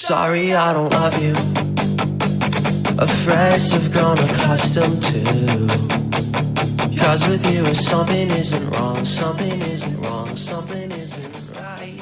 Sorry, I don't love you. Afraid I've grown accustomed to. Cause with you something isn't wrong, something isn't wrong, something isn't right.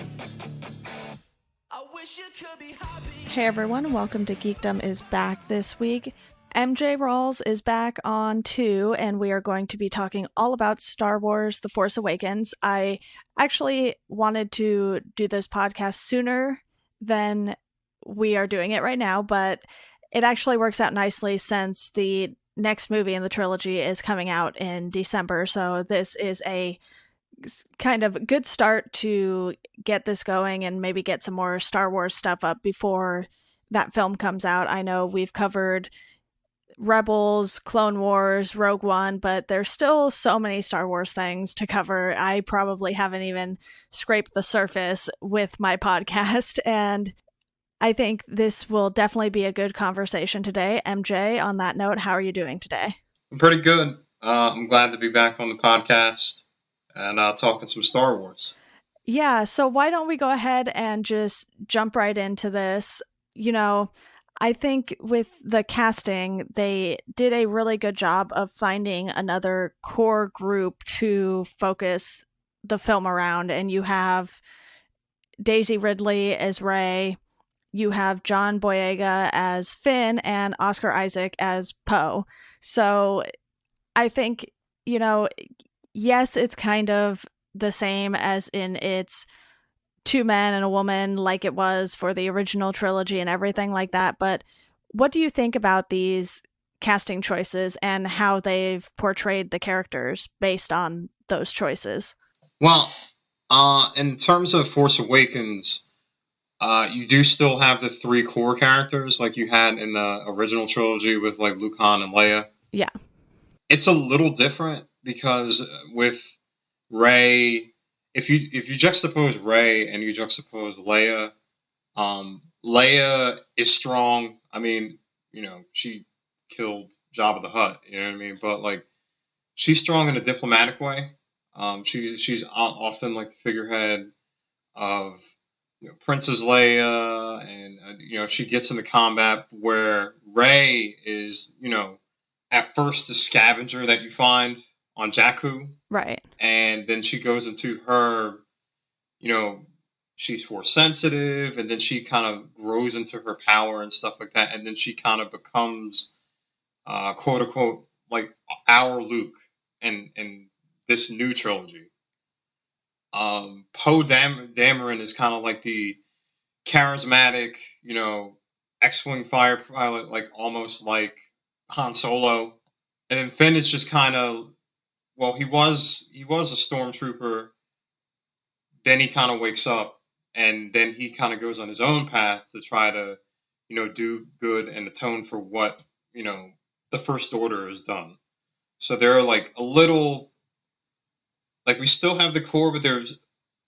I wish you could be happy. Hey everyone, welcome to Geekdom is back this week. MJ Rawls is back on too, and we are going to be talking all about Star Wars The Force Awakens. I actually wanted to do this podcast sooner than we are doing it right now, but it actually works out nicely since the next movie in the trilogy is coming out in December. So this is a kind of good start to get this going and maybe get some more Star Wars stuff up before that film comes out. I know we've covered Rebels, Clone Wars, Rogue One, but there's still so many Star Wars things to cover. I probably haven't even scraped the surface with my podcast, and I think this will definitely be a good conversation today. MJ, on that note, how are you doing today? I'm pretty good. I'm glad to be back on the podcast and talking some Star Wars. Yeah, so why don't we go ahead and just jump right into this? You know, I think with the casting, they did a really good job of finding another core group to focus the film around. And you have Daisy Ridley as Rey, you have John Boyega as Finn, and Oscar Isaac as Poe. So I think, you know, yes, it's kind of the same as in its two men and a woman like it was for the original trilogy and everything like that. But what do you think about these casting choices and how they've portrayed the characters based on those choices? Well, in terms of Force Awakens, you do still have the three core characters like you had in the original trilogy with like Luke, Han, and Leia. Yeah. It's a little different because with Rey, if you juxtapose Rey and you juxtapose Leia, Leia is strong. I mean, you know, she killed Jabba the Hutt, you know what I mean? But like, she's strong in a diplomatic way. She's often like the figurehead of, you know, Princess Leia, and you know, she gets into combat where Rey is, you know, at first the scavenger that you find on Jakku, right? And then she goes into her, you know, she's force sensitive, and then she kind of grows into her power and stuff like that, and then she kind of becomes, quote unquote, like our Luke in this new trilogy. Poe Dameron is kind of like the charismatic, you know, X-Wing fighter pilot, like almost like Han Solo. And then Finn is just kind of, well, he was a stormtrooper. Then he kind of wakes up, and then he kind of goes on his own path to try to, you know, do good and atone for what, you know, the First Order has done. So they're like a little, like, we still have the core, but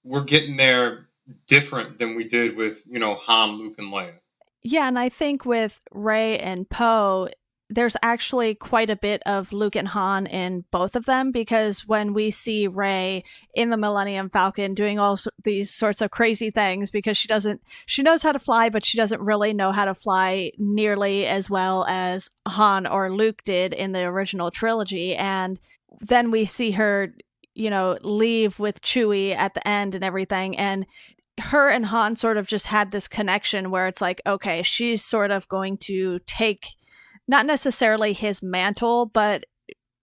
we're getting there different than we did with, you know, Han, Luke, and Leia. Yeah, and I think with Rey and Poe, there's actually quite a bit of Luke and Han in both of them, because when we see Rey in the Millennium Falcon doing all these sorts of crazy things, because she knows how to fly, but she doesn't really know how to fly nearly as well as Han or Luke did in the original trilogy. And then we see her, you know, leave with Chewie at the end and everything. And her and Han sort of just had this connection where it's like, okay, she's sort of going to take not necessarily his mantle, but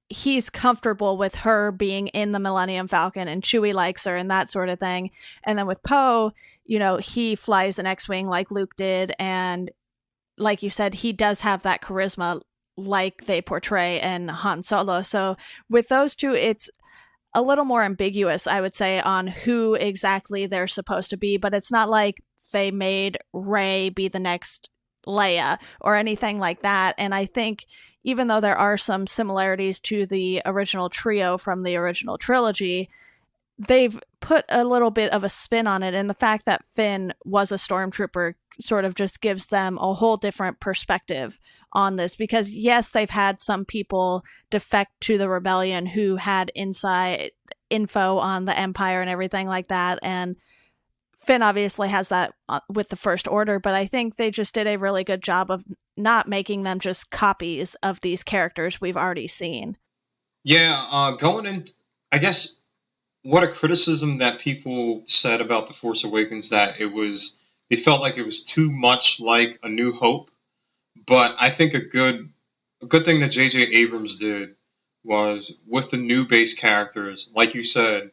he's comfortable with her being in the Millennium Falcon, and Chewie likes her and that sort of thing. And then with Poe, you know, he flies an X-Wing like Luke did. And like you said, he does have that charisma like they portray in Han Solo. So with those two, it's a little more ambiguous, I would say, on who exactly they're supposed to be, but it's not like they made Rey be the next Leia or anything like that. And I think even though there are some similarities to the original trio from the original trilogy, they've put a little bit of a spin on it, and the fact that Finn was a stormtrooper sort of just gives them a whole different perspective on this, because yes, they've had some people defect to the rebellion who had inside info on the Empire and everything like that, and Finn obviously has that with the First Order, but I think they just did a really good job of not making them just copies of these characters we've already seen. Yeah, going in, I guess what a criticism that people said about The Force Awakens, that they felt like it was too much like A New Hope. But I think a good thing that J.J. Abrams did was, with the new base characters, like you said,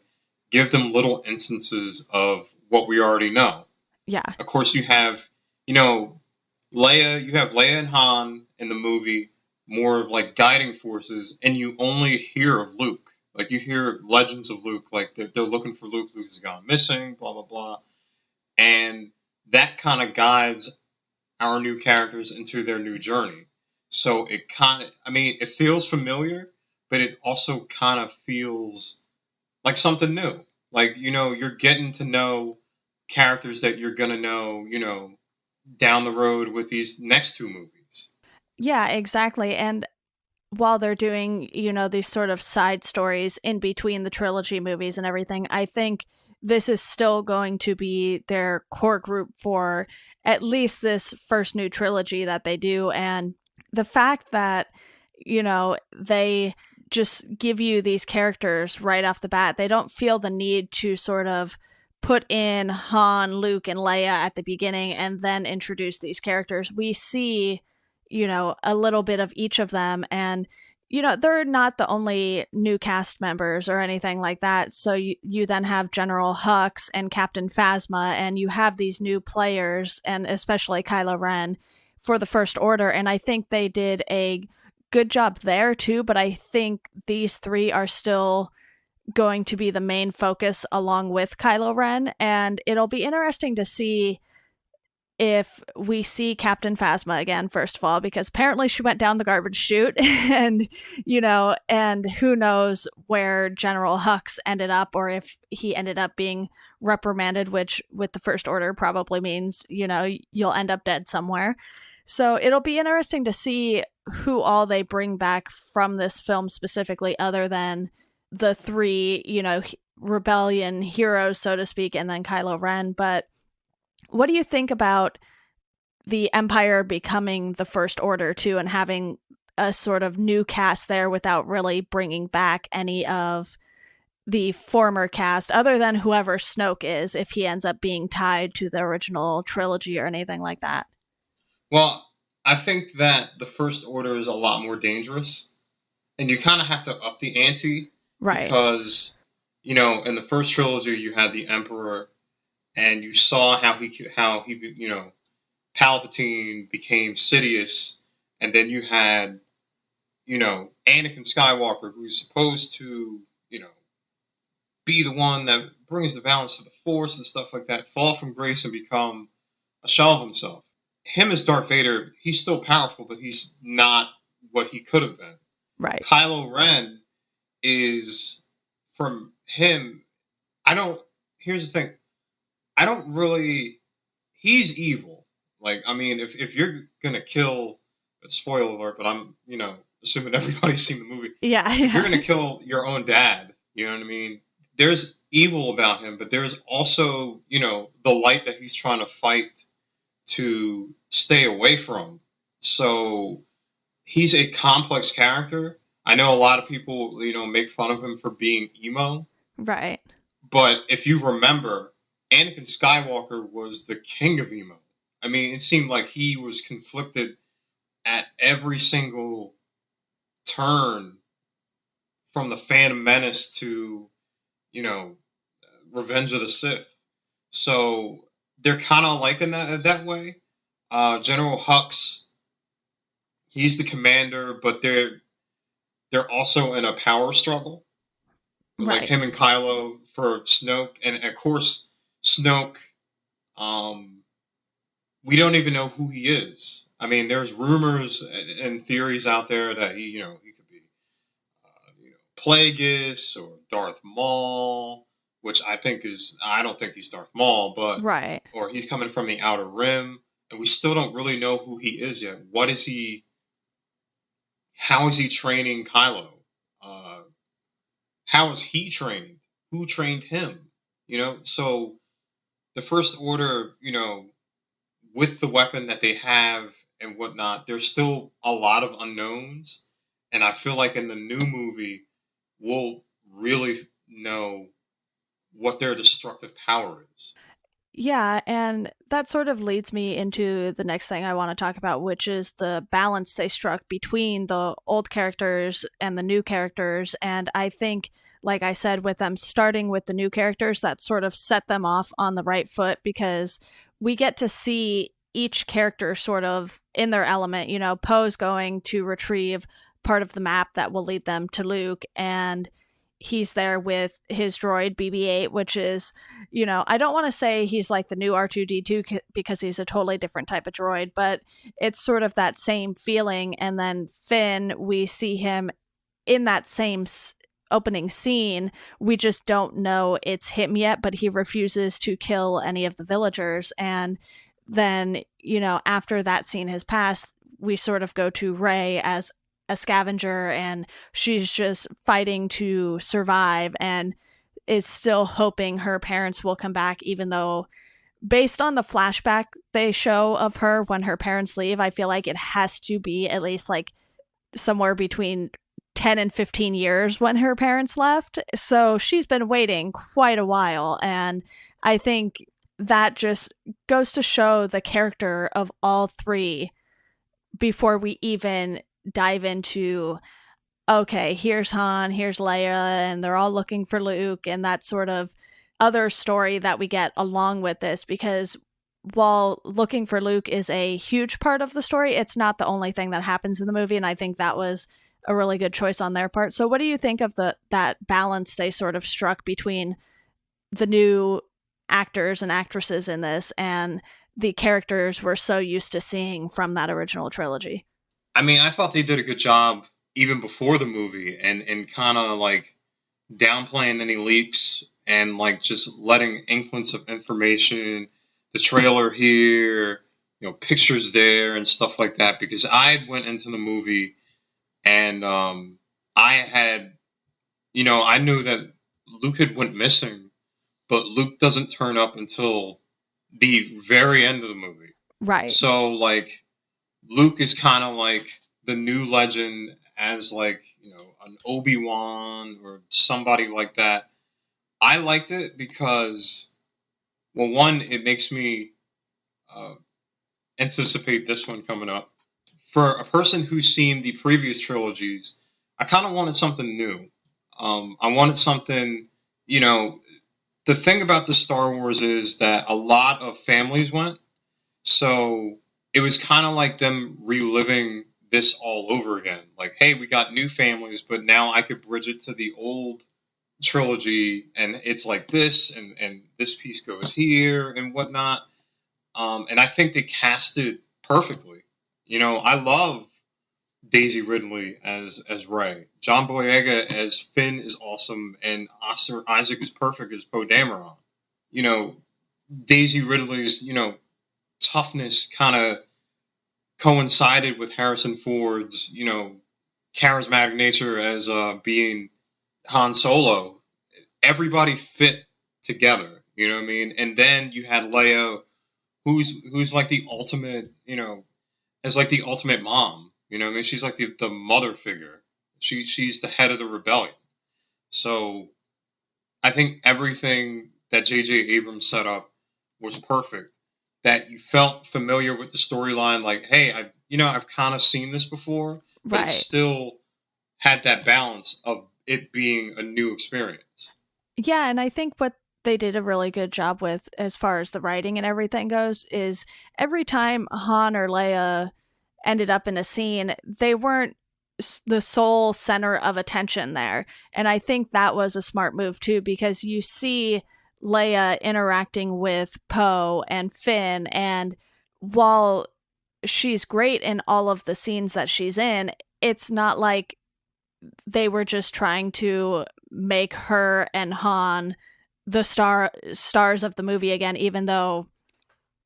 give them little instances of what we already know. Yeah. Of course, you have Leia and Han in the movie, more of like guiding forces, and you only hear of Luke. Like, you hear legends of Luke, like they're looking for Luke. Luke has gone missing, blah blah blah, and that kind of guides our new characters into their new journey. So it it feels familiar, but it also kind of feels like something new. Like, you're getting to know characters that you're going to know, down the road with these next two movies. Yeah, exactly. And while they're doing, these sort of side stories in between the trilogy movies and everything, I think this is still going to be their core group for at least this first new trilogy that they do. And the fact that, they just give you these characters right off the bat, they don't feel the need to sort of put in Han, Luke, and Leia at the beginning and then introduce these characters. We see a little bit of each of them, and they're not the only new cast members or anything like that. So you then have General Hux and Captain Phasma, and you have these new players, and especially Kylo Ren for the First Order. And I think they did a good job there too, but I think these three are still going to be the main focus along with Kylo Ren, and it'll be interesting to see if we see Captain Phasma again, first of all, because apparently she went down the garbage chute, and and who knows where General Hux ended up, or if he ended up being reprimanded, which with the First Order probably means, you'll end up dead somewhere. So it'll be interesting to see who all they bring back from this film specifically, other than the three, rebellion heroes, so to speak, and then Kylo Ren. But what do you think about the Empire becoming the First Order too, and having a sort of new cast there without really bringing back any of the former cast, other than whoever Snoke is, if he ends up being tied to the original trilogy or anything like that? Well, I think that the First Order is a lot more dangerous, and you kind of have to up the ante. Right. Because, in the first trilogy, you had the Emperor, and you saw how he Palpatine became Sidious, and then you had, Anakin Skywalker, who's supposed to, be the one that brings the balance to the Force and stuff like that, fall from grace and become a shell of himself. Him as Darth Vader, he's still powerful, but he's not what he could have been. Right. Kylo Ren is, from him, here's the thing, he's evil. Like, if you're gonna kill, spoiler alert, but I'm, assuming everybody's seen the movie. Yeah. If you're gonna kill your own dad, you know what I mean? There's evil about him, but there's also, the light that he's trying to fight to stay away from. So he's a complex character. I know a lot of people, make fun of him for being emo. Right. But if you remember, Anakin Skywalker was the king of emo. It seemed like he was conflicted at every single turn, from the Phantom Menace to, Revenge of the Sith. So they're kind of like in that way. General Hux, he's the commander, but they're also in a power struggle. Right. Like him and Kylo for Snoke. And of course, Snoke, we don't even know who he is. There's rumors and theories out there that he could be, Plagueis or Darth Maul, which I don't think he's Darth Maul, but right. Or he's coming from the Outer Rim, and we still don't really know who he is yet. What is he? How is he training Kylo? How is he training? Who trained him? So the First Order, with the weapon that they have and whatnot, there's still a lot of unknowns. And I feel like in the new movie, we'll really know what their destructive power is. Yeah, and that sort of leads me into the next thing I want to talk about, which is the balance they struck between the old characters and the new characters. And I think, like I said, with them starting with the new characters, that sort of set them off on the right foot, because we get to see each character sort of in their element. Poe's going to retrieve part of the map that will lead them to Luke, and he's there with his droid BB-8, which is, I don't want to say he's like the new R2-D2 because he's a totally different type of droid, but it's sort of that same feeling. And then Finn, we see him in that same opening scene. We just don't know it's him yet, but he refuses to kill any of the villagers. And then, after that scene has passed, we sort of go to Rey as a scavenger, and she's just fighting to survive and is still hoping her parents will come back, even though based on the flashback they show of her when her parents leave, I feel like it has to be at least like somewhere between 10 and 15 years when her parents left. So she's been waiting quite a while, and I think that just goes to show the character of all three before we even dive into, okay, here's Han, here's Leia, and they're all looking for Luke, and that sort of other story that we get along with this. Because while looking for Luke is a huge part of the story, it's not the only thing that happens in the movie, and I think that was a really good choice on their part. So what do you think of that balance they sort of struck between the new actors and actresses in this and the characters we're so used to seeing from that original trilogy? I mean, I thought they did a good job even before the movie, and kind of like downplaying any leaks and like just letting inklings of information, the trailer here, pictures there and stuff like that. Because I went into the movie and I had, I knew that Luke had went missing, but Luke doesn't turn up until the very end of the movie. Right. So like Luke is kind of like the new legend as like, an Obi-Wan or somebody like that. I liked it because, well, one, it makes me anticipate this one coming up. For a person who's seen the previous trilogies, I kind of wanted something new. I wanted something, the thing about the Star Wars is that a lot of families went. So it was kind of like them reliving this all over again. Like, hey, we got new families, but now I could bridge it to the old trilogy, and it's like this, and this piece goes here and whatnot. And I think they cast it perfectly. I love Daisy Ridley as Rey. John Boyega as Finn is awesome, and Oscar Isaac is perfect as Poe Dameron. Daisy Ridley's, toughness kind of coincided with Harrison Ford's, charismatic nature as being Han Solo. Everybody fit together, you know what I mean? And then you had Leia, who's like the ultimate, as like the ultimate mom. You know what I mean? She's like the mother figure. She's the head of the rebellion. So I think everything that J.J. Abrams set up was perfect. That you felt familiar with the storyline, like, hey, I've kind of seen this before, but Right. It still had that balance of it being a new experience. Yeah, and I think what they did a really good job with, as far as the writing and everything goes, is every time Han or Leia ended up in a scene, they weren't the sole center of attention there. And I think that was a smart move too, because you see Leia interacting with Poe and Finn, and while she's great in all of the scenes that she's in, it's not like they were just trying to make her and Han the stars of the movie again, even though,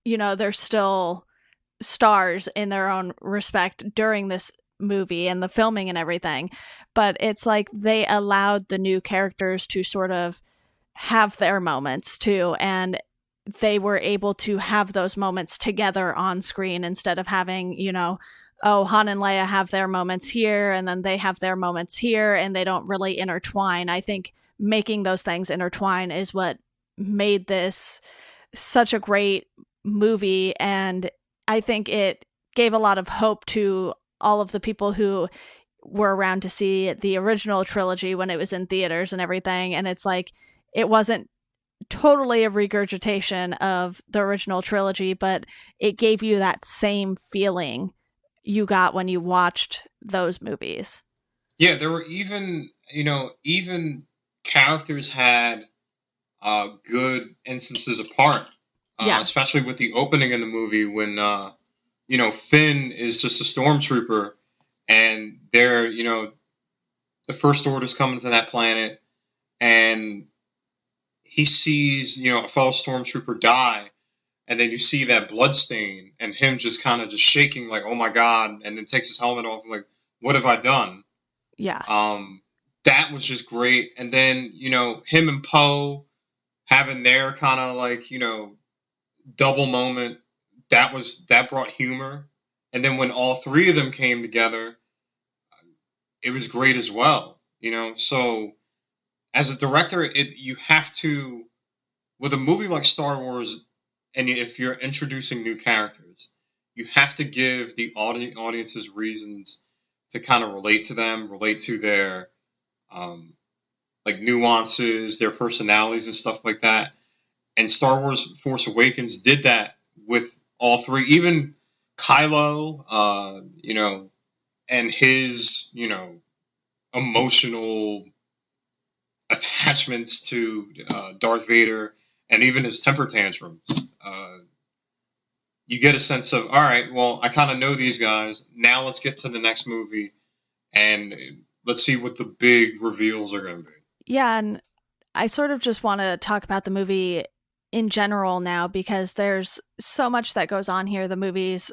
they're still stars in their own respect during this movie and the filming and everything. But it's like they allowed the new characters to sort of have their moments too, and they were able to have those moments together on screen instead of having, oh, Han and Leia have their moments here and then they have their moments here and they don't really intertwine. I think making those things intertwine is what made this such a great movie, and I think it gave a lot of hope to all of the people who were around to see the original trilogy when it was in theaters and everything, and it's like it wasn't totally a regurgitation of the original trilogy, but it gave you that same feeling you got when you watched those movies. Yeah, there were even characters had good instances apart. Especially with the opening in the movie when, Finn is just a stormtrooper and they're, the First Order's coming to that planet and he sees, a fellow stormtrooper die. And then you see that blood stain and him just kind of just shaking like, oh my God. And then takes his helmet off and like, what have I done? Yeah. That was just great. And then, him and Poe having their kind of like, double moment, that brought humor. And then when all three of them came together, it was great as well. So as a director, you have to, with a movie like Star Wars, and if you're introducing new characters, you have to give the audiences reasons to kind of relate to them, relate to their like nuances, their personalities and stuff like that. And Star Wars Force Awakens did that with all three, even Kylo, and his, emotional attachments to Darth Vader and even his temper tantrums. You get a sense of, all right, well, I kind of know these guys. Now let's get to the next movie and let's see what the big reveals are going to be. Yeah, and I sort of just want to talk about the movie in general now because there's so much that goes on here. The movie's,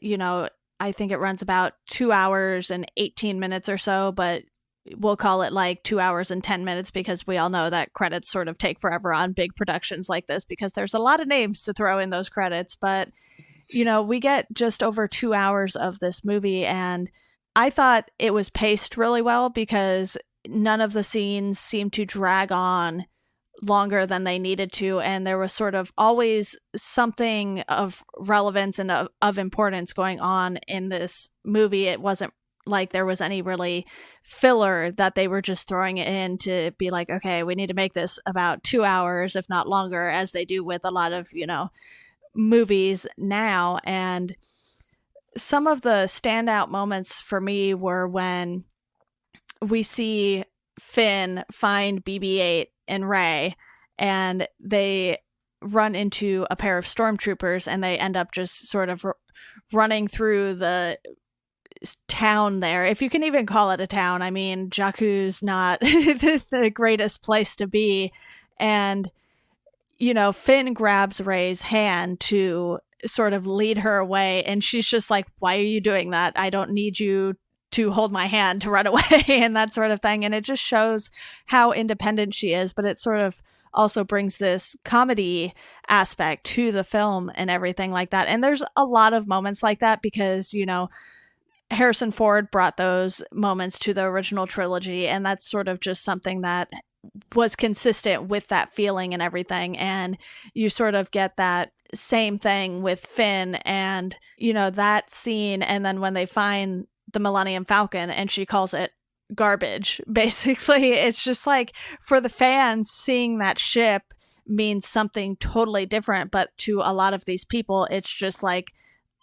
I think it runs about 2 hours and 18 minutes or so, but we'll call it like 2 hours and 10 minutes because we all know that credits sort of take forever on big productions like this because there's a lot of names to throw in those credits. But, we get just over 2 hours of this movie, and I thought it was paced really well because none of the scenes seemed to drag on longer than they needed to, and there was sort of always something of relevance and of importance going on in this movie. It wasn't like there was any really filler that they were just throwing it in to be like, okay, we need to make this about 2 hours, if not longer, as they do with a lot of, movies now. And some of the standout moments for me were when we see Finn find BB-8 and Rey, and they run into a pair of stormtroopers, and they end up just sort of running through the town there, if you can even call it a town. I mean, Jakku's not the greatest place to be, and Finn grabs Rey's hand to sort of lead her away, and she's just like, why are you doing that? I don't need you to hold my hand to run away and that sort of thing. And it just shows how independent she is, but it sort of also brings this comedy aspect to the film and everything like that. And there's a lot of moments like that because, Harrison Ford brought those moments to the original trilogy, and that's sort of just something that was consistent with that feeling and everything. And you sort of get that same thing with Finn and, that scene. And then when they find the Millennium Falcon and she calls it garbage, basically, it's just like, for the fans, seeing that ship means something totally different. But to a lot of these people, it's just like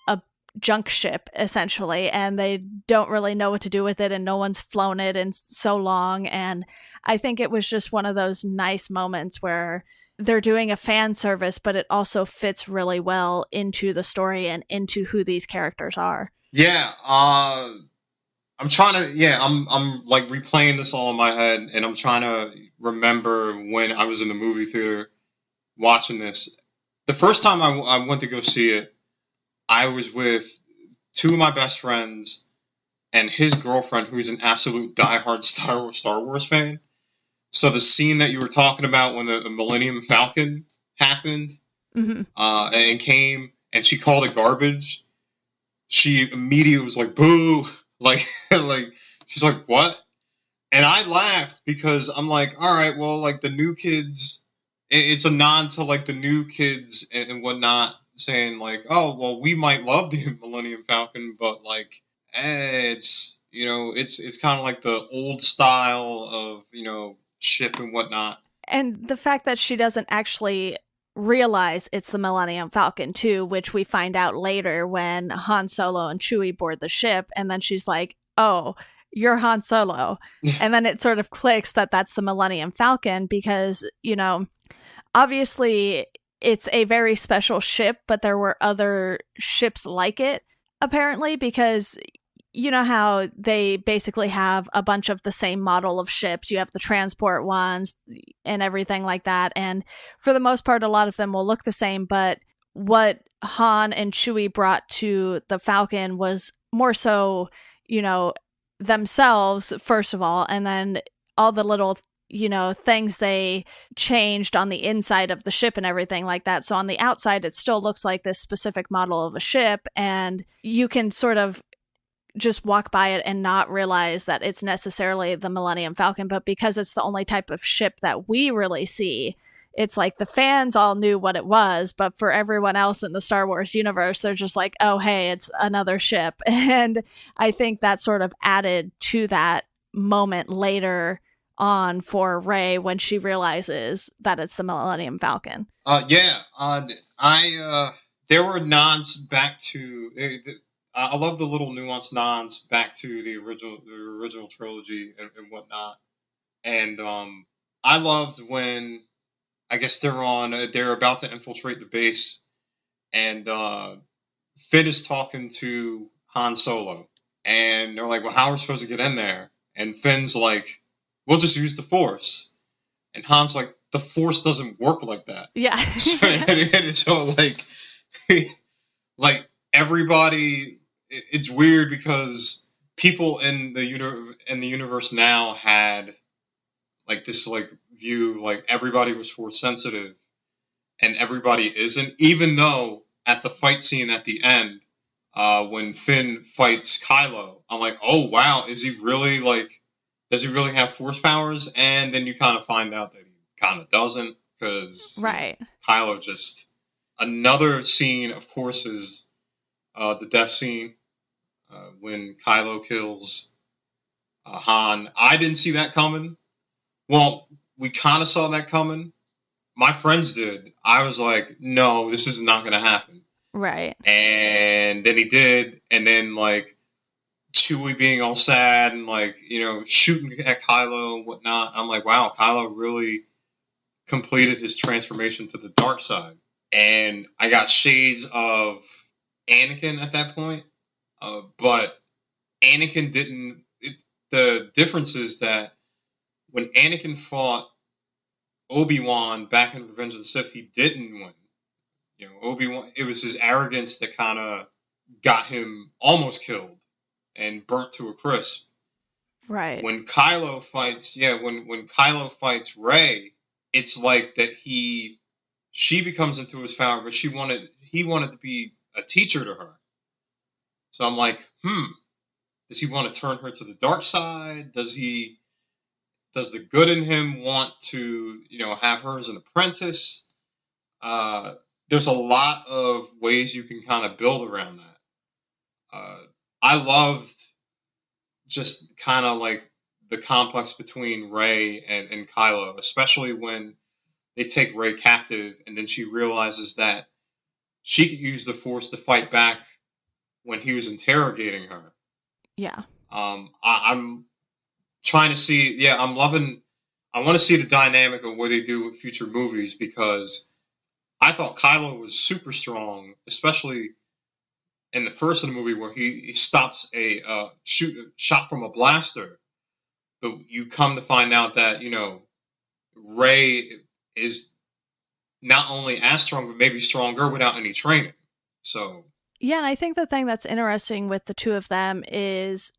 a junk ship, essentially, and they don't really know what to do with it, and no one's flown it in so long. And I think it was just one of those nice moments where they're doing a fan service, but it also fits really well into the story and into who these characters are. Yeah, I'm trying to, I'm like replaying this all in my head, and I'm trying to remember when I was in the movie theater watching this. The first time I went to go see it, I was with two of my best friends and his girlfriend, who's an absolute diehard Star Wars fan. So the scene that you were talking about when the Millennium Falcon happened, and came and she called it garbage, she immediately was like, boo. Like, like, she's like, what? And I laughed because I'm like, all right, well, like the new kids, it's a nod to like the new kids and whatnot, saying like, oh, well, we might love the Millennium Falcon, but like, it's, it's kind of like the old style of, ship and whatnot. And the fact that she doesn't actually realize it's the Millennium Falcon too, which we find out later when Han Solo and Chewie board the ship, and then she's like, oh, you're Han Solo. And then it sort of clicks that that's the Millennium Falcon because, obviously it's a very special ship, but there were other ships like it, apparently, because you know how they basically have a bunch of the same model of ships. You have the transport ones and everything like that. And for the most part, a lot of them will look the same. But what Han and Chewie brought to the Falcon was more so, themselves, first of all, and then all the little things they changed on the inside of the ship and everything like that. So on the outside, it still looks like this specific model of a ship, and you can sort of just walk by it and not realize that it's necessarily the Millennium Falcon. But because it's the only type of ship that we really see, it's like the fans all knew what it was, but for everyone else in the Star Wars universe, they're just like, oh, hey, it's another ship. And I think that sort of added to that moment later on for Rey when she realizes that it's the Millennium Falcon. There were nods back to. I love the little nuanced nods back to the original trilogy and whatnot. And I loved when, I guess they're about to infiltrate the base, and Finn is talking to Han Solo, and they're like, well, how are we supposed to get in there? And Finn's like, we'll just use the Force. And Han's like, the Force doesn't work like that. Yeah. so like everybody, it's weird because people in the universe now had like this like view, like everybody was Force sensitive and everybody isn't, even though at the fight scene at the end, when Finn fights Kylo, I'm like, oh wow, does he really have Force powers? And then you kind of find out that he kind of doesn't, because right. Kylo just, another scene of course is the death scene when Kylo kills Han. I didn't see that coming. Well, we kind of saw that coming. My friends did. I was like, no, this is not going to happen. Right. And then he did. And then, like, Chewie being all sad and, like, shooting at Kylo and whatnot. I'm like, wow, Kylo really completed his transformation to the dark side. And I got shades of Anakin at that point. But Anakin didn't. The difference is that when Anakin fought Obi-Wan back in Revenge of the Sith, he didn't win. Obi-Wan, it was his arrogance that kind of got him almost killed and burnt to a crisp. Right. When Kylo fights, when Kylo fights Rey, it's like that she becomes into his power, but he wanted to be a teacher to her. So I'm like, does he want to turn her to the dark side? Does the good in him want to, have her as an apprentice? There's a lot of ways you can kind of build around that. I loved just kind of like the complex between Rey and Kylo, especially when they take Rey captive and then she realizes that she could use the Force to fight back when he was interrogating her. Yeah. I'm trying to see, I want to see the dynamic of what they do with future movies, because I thought Kylo was super strong, especially in the first of the movie where he stops a shot from a blaster. But you come to find out that, Rey is not only as strong, but maybe stronger without any training. So. Yeah, and I think the thing that's interesting with the two of them is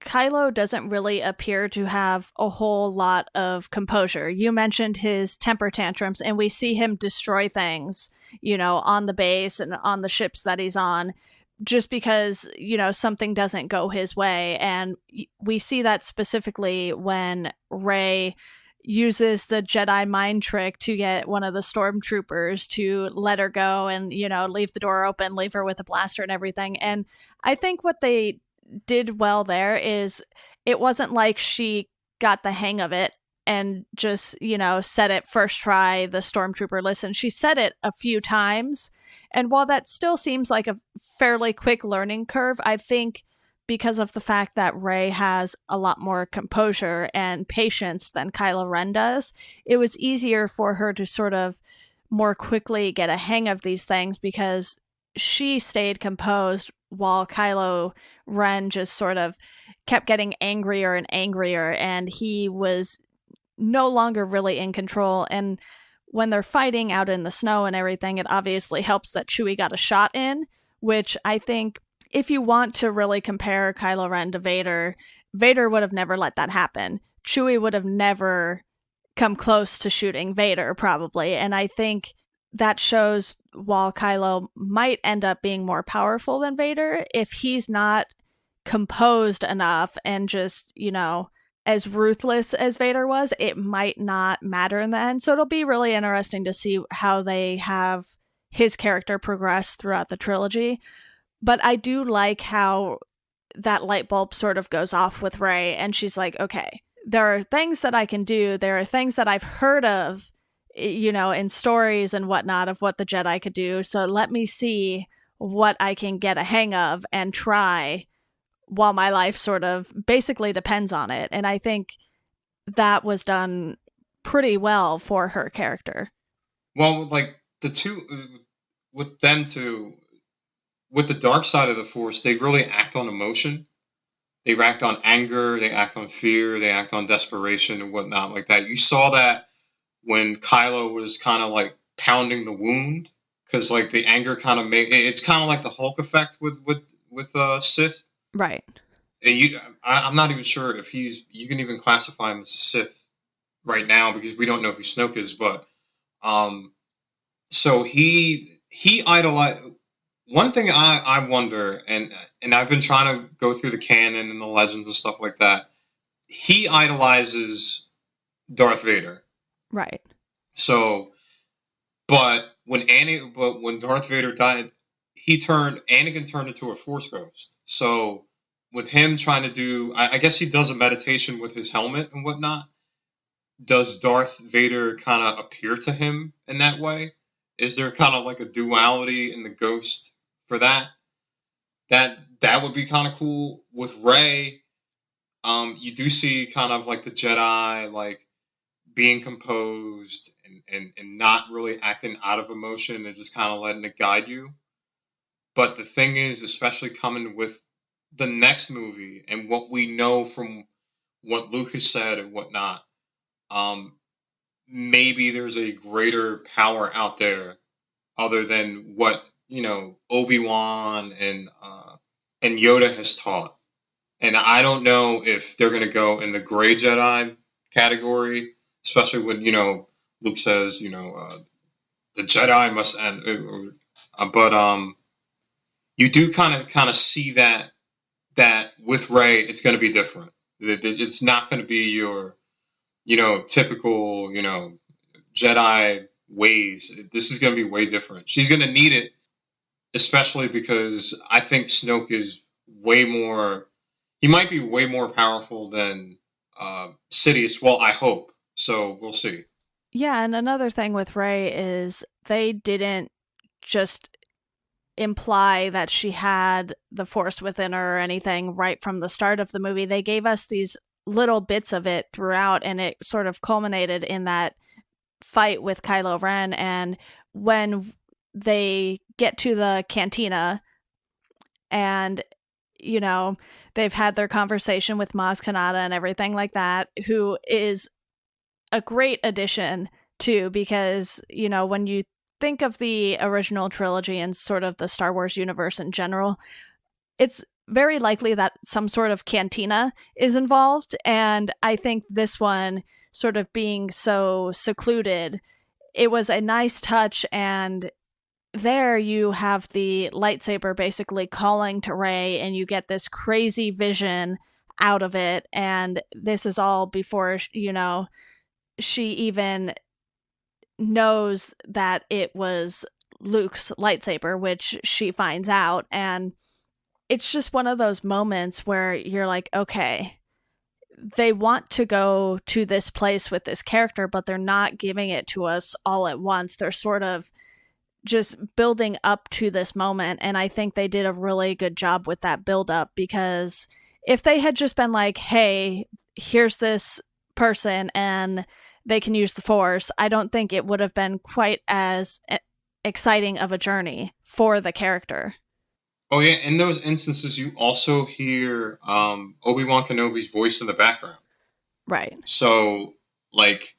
Kylo doesn't really appear to have a whole lot of composure. You mentioned his temper tantrums, and we see him destroy things, on the base and on the ships that he's on, just because, something doesn't go his way. And we see that specifically when Rey uses the Jedi mind trick to get one of the stormtroopers to let her go and, leave the door open, leave her with a blaster and everything. And I think what they did well there is it wasn't like she got the hang of it and just, said it first try, the stormtrooper listened. She said it a few times. And while that still seems like a fairly quick learning curve, I think because of the fact that Rey has a lot more composure and patience than Kylo Ren does, it was easier for her to sort of more quickly get a hang of these things because she stayed composed while Kylo Ren just sort of kept getting angrier and angrier, and he was no longer really in control. And when they're fighting out in the snow and everything, it obviously helps that Chewie got a shot in, which I think if you want to really compare Kylo Ren to Vader, Vader would have never let that happen. Chewie would have never come close to shooting Vader, probably. And I think that shows while Kylo might end up being more powerful than Vader, if he's not composed enough and just, as ruthless as Vader was, it might not matter in the end. So it'll be really interesting to see how they have his character progress throughout the trilogy. But I do like how that light bulb sort of goes off with Rey, and she's like, okay, there are things that I can do. There are things that I've heard of, in stories and whatnot of what the Jedi could do. So let me see what I can get a hang of and try while my life sort of basically depends on it. And I think that was done pretty well for her character. Well, like the two, with them two, with the dark side of the Force, they really act on emotion. They act on anger, they act on fear, they act on desperation and whatnot like that. You saw that when Kylo was kind of like pounding the wound, because like the anger kind of it's kind of like the Hulk effect with Sith. Right. And I'm not even sure if you can even classify him as a Sith right now because we don't know who Snoke is, but so he idolized. One thing I wonder, and I've been trying to go through the canon and the legends and stuff like that. He idolizes Darth Vader, right? So, but when Darth Vader died, Anakin turned into a Force ghost. So, with him trying to do, I guess he does a meditation with his helmet and whatnot. Does Darth Vader kind of appear to him in that way? Is there kind of like a duality in the ghost for that? That would be kind of cool. With Rey, you do see kind of like the Jedi like being composed and not really acting out of emotion and just kind of letting it guide you. But the thing is, especially coming with the next movie and what we know from what Luke has said and whatnot, maybe there's a greater power out there other than what, Obi-Wan and Yoda has taught. And I don't know if they're going to go in the gray Jedi category, especially when, Luke says, the Jedi must end. But you do kind of see that with Rey, it's going to be different. It's not going to be your, typical, Jedi ways. This is going to be way different. She's going to need it, especially because I think Snoke is way more. He might be way more powerful than Sidious. Well, I hope. So we'll see. Yeah, and another thing with Rey is they didn't just imply that she had the Force within her or anything right from the start of the movie. They gave us these little bits of it throughout, and it sort of culminated in that fight with Kylo Ren. And when they get to the cantina and, they've had their conversation with Maz Kanata and everything like that, who is a great addition too, because, when you think of the original trilogy and sort of the Star Wars universe in general, it's very likely that some sort of cantina is involved. And I think this one, sort of being so secluded, it was a nice touch. And there you have the lightsaber basically calling to Rey, and you get this crazy vision out of it. And this is all before, she even knows that it was Luke's lightsaber, which she finds out. And it's just one of those moments where you're like, okay, they want to go to this place with this character, but they're not giving it to us all at once. They're sort of just building up to this moment. And I think they did a really good job with that build up, because if they had just been like, hey, here's this person and they can use the Force, I don't think it would have been quite as exciting of a journey for the character. Oh yeah, in those instances, you also hear Obi-Wan Kenobi's voice in the background. Right. So, like,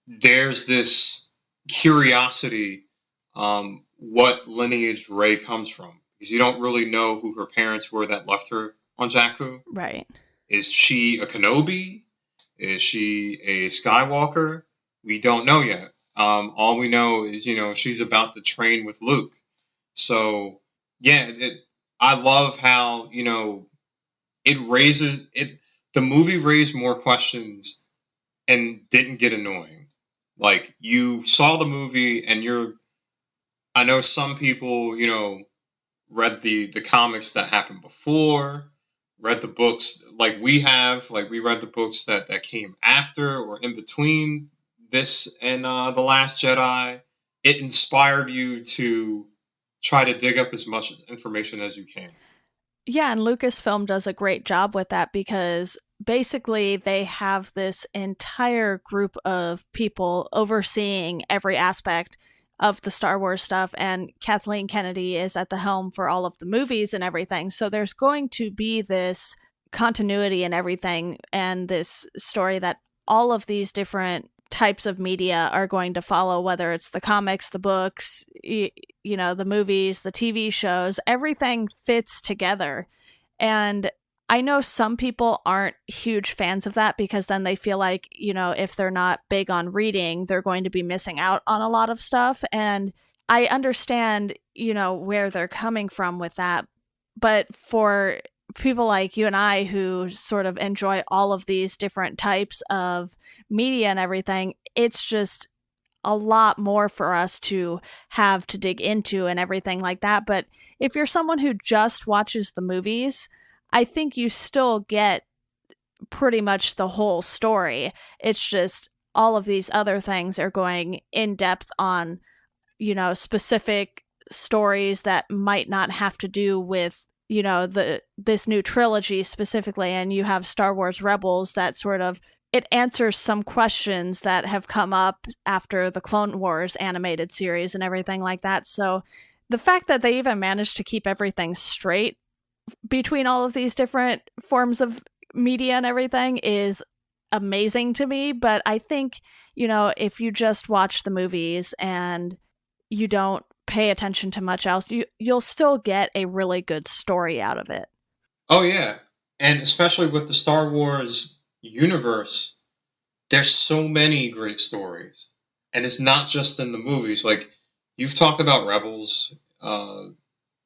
there's this curiosity, what lineage Rey comes from, because you don't really know who her parents were that left her on Jakku. Right. Is she a Kenobi? Is she a Skywalker? We don't know yet. All we know is, she's about to train with Luke. So, yeah, I love how, it raises it. The movie raised more questions and didn't get annoying. Like, you saw the movie and I know some people, read the comics that happened before, read the books like we have, like we read the books that came after or in between this and The Last Jedi. It inspired you to try to dig up as much information as you can. Yeah, and Lucasfilm does a great job with that, because basically they have this entire group of people overseeing every aspect of the Star Wars stuff, and Kathleen Kennedy is at the helm for all of the movies and everything. So there's going to be this continuity and everything, and this story that all of these different types of media are going to follow, whether it's the comics, the books, the movies, the TV shows, everything fits together. And I know some people aren't huge fans of that, because then they feel like, if they're not big on reading, they're going to be missing out on a lot of stuff. And I understand, where they're coming from with that. But for people like you and I, who sort of enjoy all of these different types of media and everything, it's just a lot more for us to have to dig into and everything like that. But if you're someone who just watches the movies, I think you still get pretty much the whole story. It's just all of these other things are going in depth on, specific stories that might not have to do with, this new trilogy specifically. And you have Star Wars Rebels that sort of, it answers some questions that have come up after the Clone Wars animated series and everything like that. So the fact that they even managed to keep everything straight between all of these different forms of media and everything is amazing to me. But I think, if you just watch the movies and you don't pay attention to much else, you'll still get a really good story out of it. Oh yeah, and especially with the Star Wars universe, there's so many great stories, and it's not just in the movies. Like, you've talked about Rebels,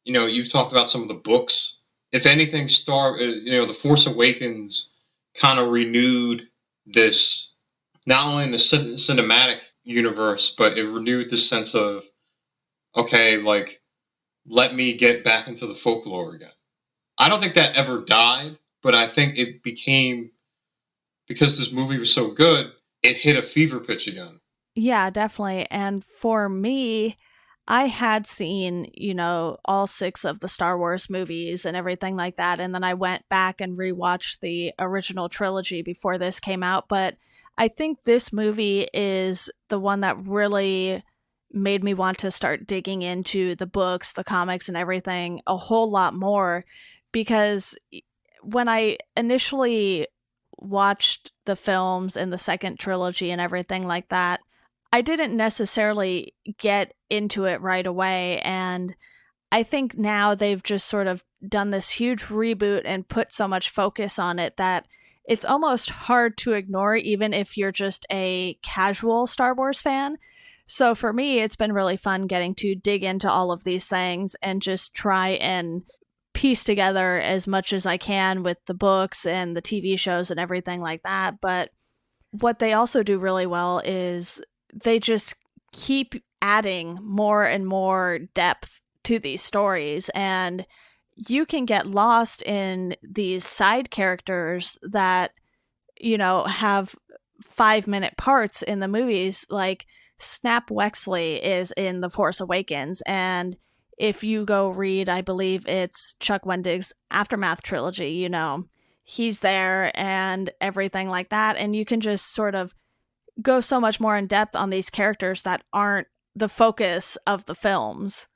you've talked about some of the books. If anything, The Force Awakens kind of renewed this, not only in the cinematic universe, but it renewed the sense of, okay, like, let me get back into the folklore again. I don't think that ever died, but I think it became, because this movie was so good, it hit a fever pitch again. Yeah, definitely. And for me, I had seen, all 6 of the Star Wars movies and everything like that. And then I went back and rewatched the original trilogy before this came out. But I think this movie is the one that really made me want to start digging into the books, the comics, and everything a whole lot more. Because when I initially watched the films and the second trilogy and everything like that, I didn't necessarily get into it right away. And I think now they've just sort of done this huge reboot and put so much focus on it that it's almost hard to ignore, even if you're just a casual Star Wars fan. So for me, it's been really fun getting to dig into all of these things and just try and piece together as much as I can with the books and the TV shows and everything like that. But what they also do really well is they just keep adding more and more depth to these stories, and you can get lost in these side characters that, you know, have 5-minute parts in the movies. Like Snap Wexley is in The Force Awakens, and if you go read, I believe it's Chuck Wendig's Aftermath trilogy, you know, he's there and everything like that, and you can just sort of go so much more in depth on these characters that aren't the focus of the films.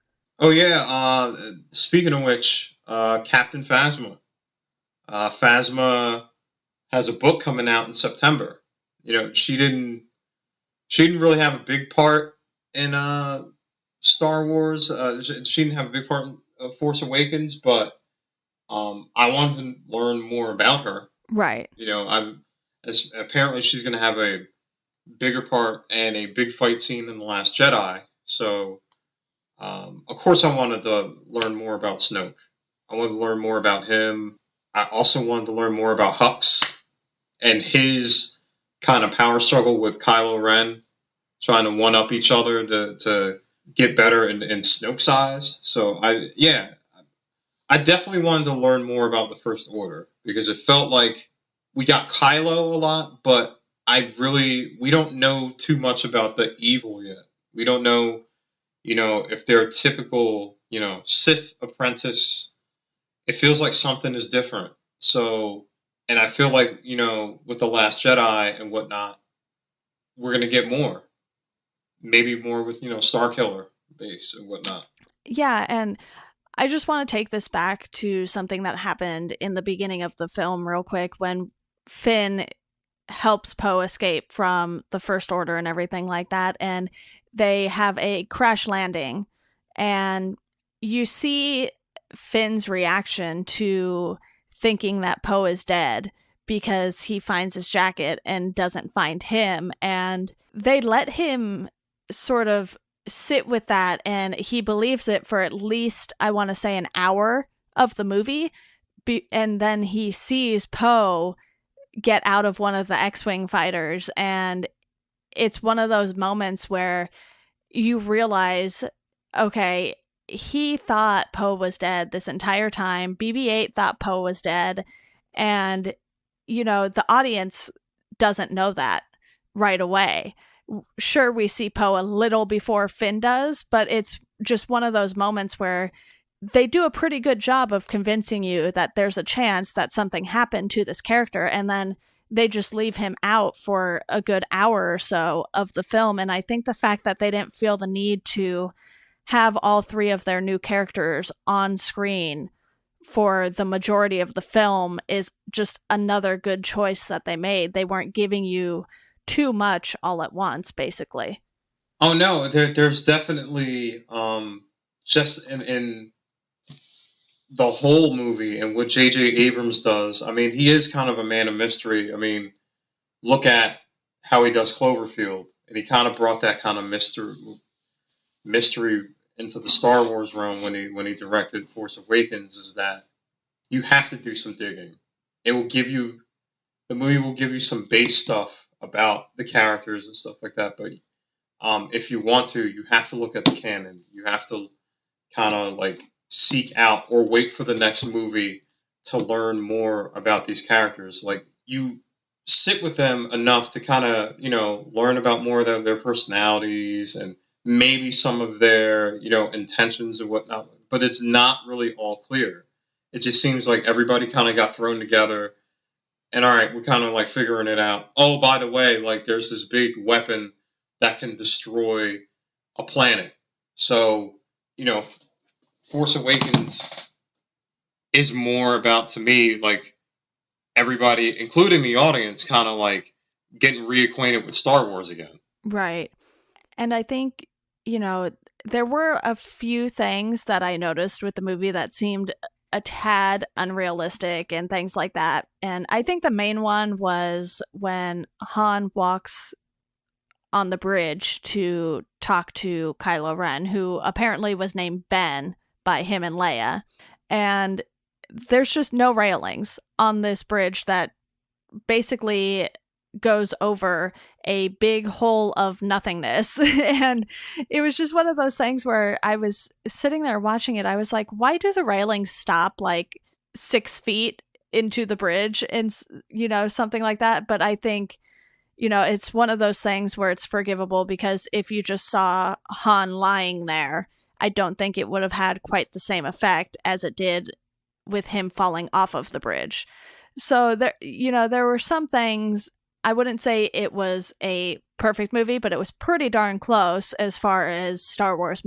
Oh yeah. Speaking of which, Captain Phasma. Phasma has a book coming out in September. You know, she didn't really have a big part in Star Wars. She didn't have a big part in Force Awakens, but I wanted to learn more about her. Right. You know, apparently she's going to have a bigger part and a big fight scene in The Last Jedi. So, of course, I wanted to learn more about Snoke. I wanted to learn more about him. I also wanted to learn more about Hux and his kind of power struggle with Kylo Ren, trying to one-up each other to get better in Snoke's eyes. So, I definitely wanted to learn more about the First Order, because it felt like we got Kylo a lot, but we don't know too much about the evil yet. We don't know, you know, if they're typical, you know, Sith apprentice. It feels like something is different. So, and I feel like, you know, with The Last Jedi and whatnot, we're going to get more. Maybe more with, you know, Starkiller base and whatnot. Yeah, and I just want to take this back to something that happened in the beginning of the film real quick, when Finn helps Poe escape from the First Order and everything like that, and they have a crash landing, and you see Finn's reaction to thinking that Poe is dead because he finds his jacket and doesn't find him, and they let him sort of sit with that, and he believes it for at least, I want to say, an hour of the movie, and then he sees Poe get out of one of the X-Wing fighters, and it's one of those moments where you realize, okay, he thought Poe was dead this entire time. BB-8 thought Poe was dead, and, you know, the audience doesn't know that right away. Sure, we see Poe a little before Finn does, but it's just one of those moments where they do a pretty good job of convincing you that there's a chance that something happened to this character, and then they just leave him out for a good hour or so of the film. And I think the fact that they didn't feel the need to have all three of their new characters on screen for the majority of the film is just another good choice that they made. They weren't giving you too much all at once, basically. Oh no, there's definitely just in the whole movie and what J.J. Abrams does. I mean, he is kind of a man of mystery. I mean, look at how he does Cloverfield, and he kind of brought that kind of mystery into the Star Wars realm when he directed Force Awakens. Is that you have to do some digging. The movie will give you some base stuff about the characters and stuff like that, but if you want to, you have to look at the canon. You have to kind of like seek out or wait for the next movie to learn more about these characters. Like, you sit with them enough to kind of, you know, learn about more of their personalities and maybe some of their, you know, intentions and whatnot, but it's not really all clear. It just seems like everybody kind of got thrown together, and all right, we're kind of like figuring it out. Oh, by the way, like, there's this big weapon that can destroy a planet. So, you know, Force Awakens is more about, to me, like, everybody, including the audience, kind of like getting reacquainted with Star Wars again. Right. And I think, you know, there were a few things that I noticed with the movie that seemed a tad unrealistic and things like that. And I think the main one was when Han walks on the bridge to talk to Kylo Ren, who apparently was named Ben by him and Leia. And there's just no railings on this bridge that basically goes over a big hole of nothingness. And it was just one of those things where I was sitting there watching it. I was like, why do the railings stop like 6 feet into the bridge and, something like that? But I think, it's one of those things where it's forgivable, because if you just saw Han lying there, I don't think it would have had quite the same effect as it did with him falling off of the bridge. So there were some things. I wouldn't say it was a perfect movie, but it was pretty darn close as far as Star Wars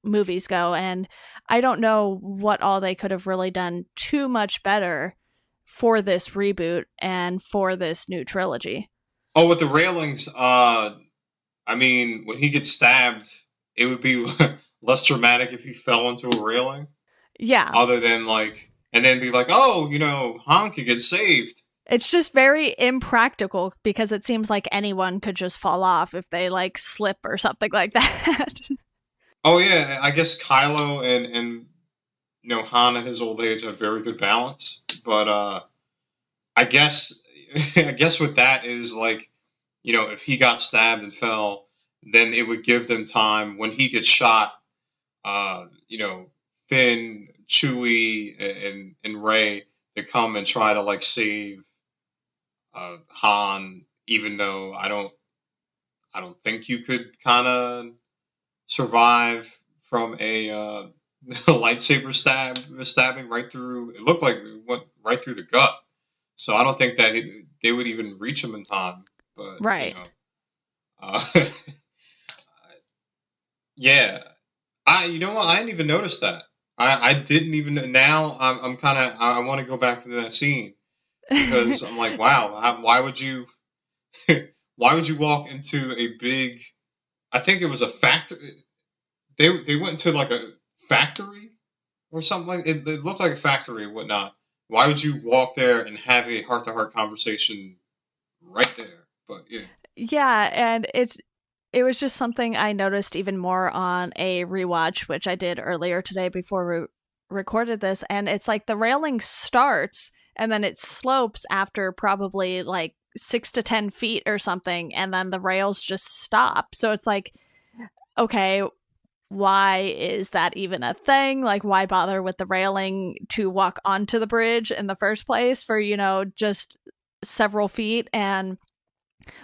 movies go. And I don't know what all they could have really done too much better for this reboot and for this new trilogy. Oh, with the railings, I mean, when he gets stabbed, it would be less dramatic if he fell into a railing. Yeah. Other than and then be like, oh, Han could get saved. It's just very impractical, because it seems like anyone could just fall off if they slip or something like that. Oh yeah, I guess Kylo and Han at his old age have very good balance, but I guess with that is if he got stabbed and fell, then it would give them time when he gets shot. Finn, Chewie, and Rey to come and try to save Han, even though I don't think you could kind of survive from a lightsaber stabbing right through. It looked like it went right through the gut, so I don't think that they would even reach him in time. But right. Yeah, I didn't even notice that. I didn't even. Now I'm kind of. I want to go back to that scene, because I'm like, wow, why would you walk into a big? I think it was a factory. They went into a factory or something it looked like a factory and whatnot. Why would you walk there and have a heart-to-heart conversation right there? But yeah. Yeah, and it was just something I noticed even more on a rewatch, which I did earlier today before we recorded this. And it's the railing starts and then it slopes after probably 6 to 10 feet or something. And then the rails just stop. So it's okay, why is that even a thing? Why bother with the railing to walk onto the bridge in the first place for, just several feet? And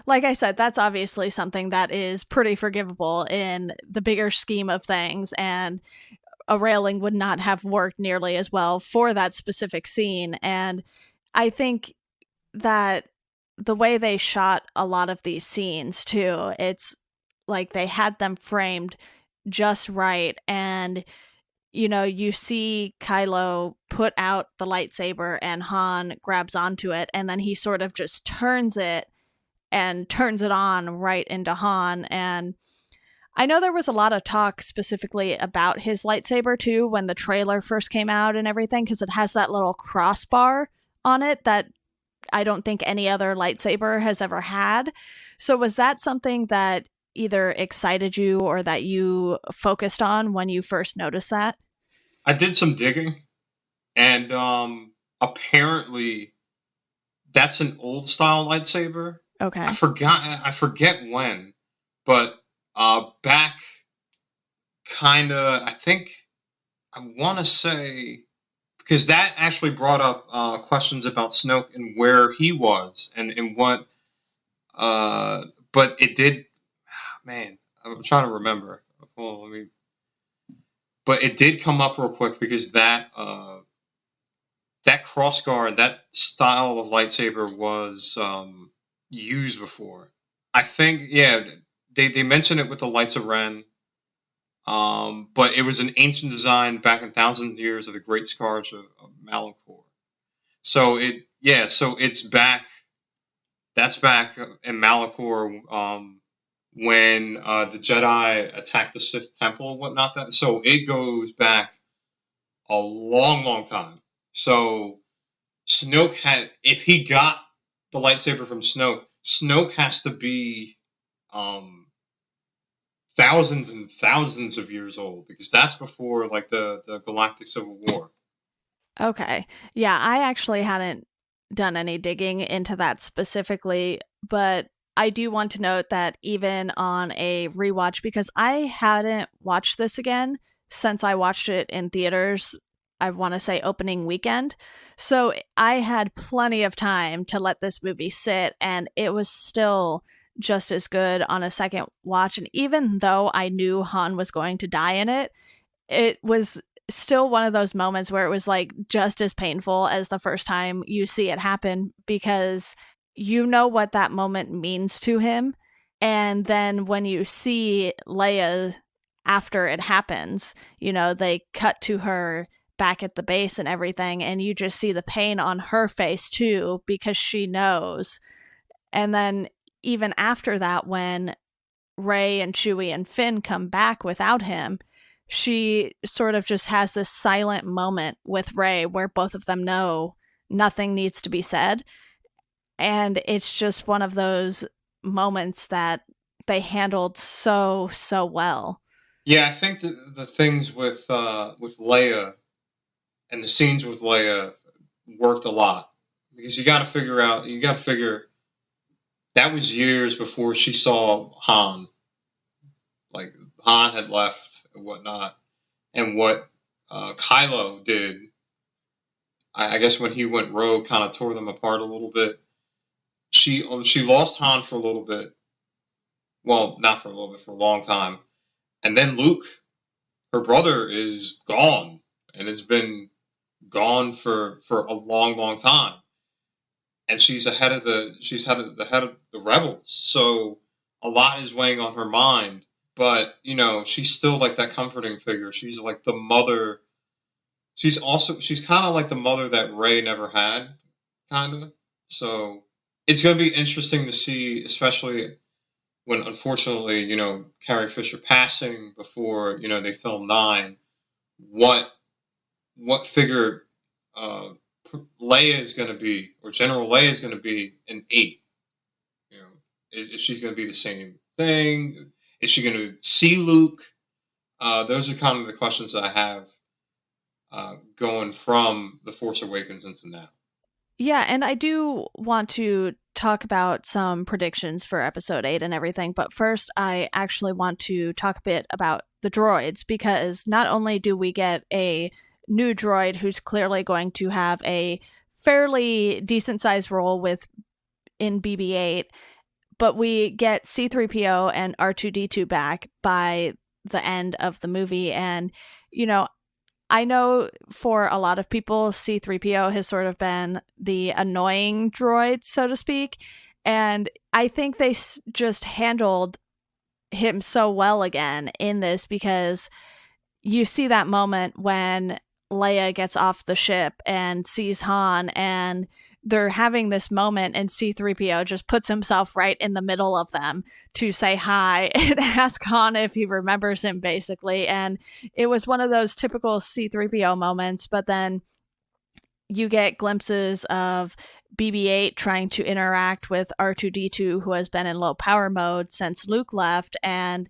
like I said, that's obviously something that is pretty forgivable in the bigger scheme of things, and a railing would not have worked nearly as well for that specific scene. And I think that the way they shot a lot of these scenes too, it's they had them framed just right. And you see Kylo put out the lightsaber and Han grabs onto it, and then he sort of just turns it on right into Han. And I know there was a lot of talk specifically about his lightsaber too when the trailer first came out and everything, because it has that little crossbar on it that I don't think any other lightsaber has ever had. So was that something that either excited you or that you focused on when you first noticed that? I did some digging, and apparently that's an old style lightsaber. Okay. I forget when, but back I think I want to say, because that actually brought up questions about Snoke and where he was and what, but it did, man, I'm trying to remember. But it did come up real quick, because that crossguard, that style of lightsaber was used before. I think, yeah, they mentioned it with the Lights of Ren, but it was an ancient design back in thousands of years of the Great Scourge of Malachor. So it's back. That's back in Malachor when the Jedi attacked the Sith Temple and whatnot. So it goes back a long, long time. So Snoke if he got the lightsaber from Snoke has to be thousands and thousands of years old, because that's before like the Galactic Civil War. Okay. Yeah, I actually hadn't done any digging into that specifically, but I do want to note that even on a rewatch, because I hadn't watched this again since I watched it in theaters, I want to say opening weekend. So I had plenty of time to let this movie sit, and it was still just as good on a second watch. And even though I knew Han was going to die in it, it was still one of those moments where it was like just as painful as the first time you see it happen, because you know what that moment means to him. And then when you see Leia after it happens, you know, they cut to her back at the base and everything, and you just see the pain on her face too, because she knows. And then even after that, when Rey and Chewie and Finn come back without him, she sort of just has this silent moment with Rey where both of them know nothing needs to be said. And it's just one of those moments that they handled so well. Yeah, I think the things with Leia and the scenes with Leia worked a lot, because you got to figure that was years before she saw Han. Like, Han had left and whatnot, and what Kylo did, I guess when he went rogue, kind of tore them apart a little bit. She lost Han for a little bit. Well, not for a little bit, for a long time. And then Luke, her brother, is gone, and it's been gone for a long, long time. And she's the head of the rebels. So a lot is weighing on her mind. But, you know, she's still like that comforting figure. She's like the mother. She's kind of like the mother that Rey never had, kind of. So it's going to be interesting to see, especially when, unfortunately, you know, Carrie Fisher passing before, you know, they filmed 9, what figure Leia is going to be, or General Leia is going to be in 8. You know, is she's going to be the same thing? Is she going to see Luke? Those are kind of the questions that I have going from The Force Awakens into now. Yeah, and I do want to talk about some predictions for episode 8 and everything, but first I actually want to talk a bit about the droids, because not only do we get a new droid who's clearly going to have a fairly decent sized role in BB-8, but we get C-3PO and R2-D2 back by the end of the movie. And, you know, I know for a lot of people, C-3PO has sort of been the annoying droid, so to speak. And I think they just handled him so well again in this, because you see that moment when Leia gets off the ship and sees Han, and they're having this moment, and C-3PO just puts himself right in the middle of them to say hi and ask Han if he remembers him, basically. And it was one of those typical C-3PO moments, but then you get glimpses of BB-8 trying to interact with R2-D2, who has been in low power mode since Luke left. And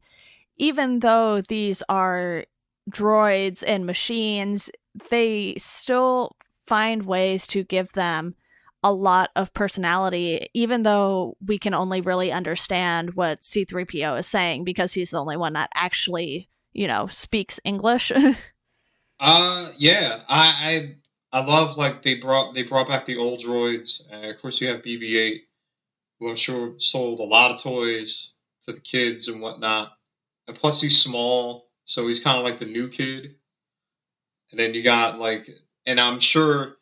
even though these are droids and machines, they still find ways to give them a lot of personality, even though we can only really understand what C-3PO is saying, because he's the only one that actually, you know, speaks English. Yeah, I love, like, they brought back the old droids, and of course you have BB-8, who I'm sure sold a lot of toys to the kids and whatnot. And plus he's small, so he's kind of like the new kid. And then you got, like, and I'm sure,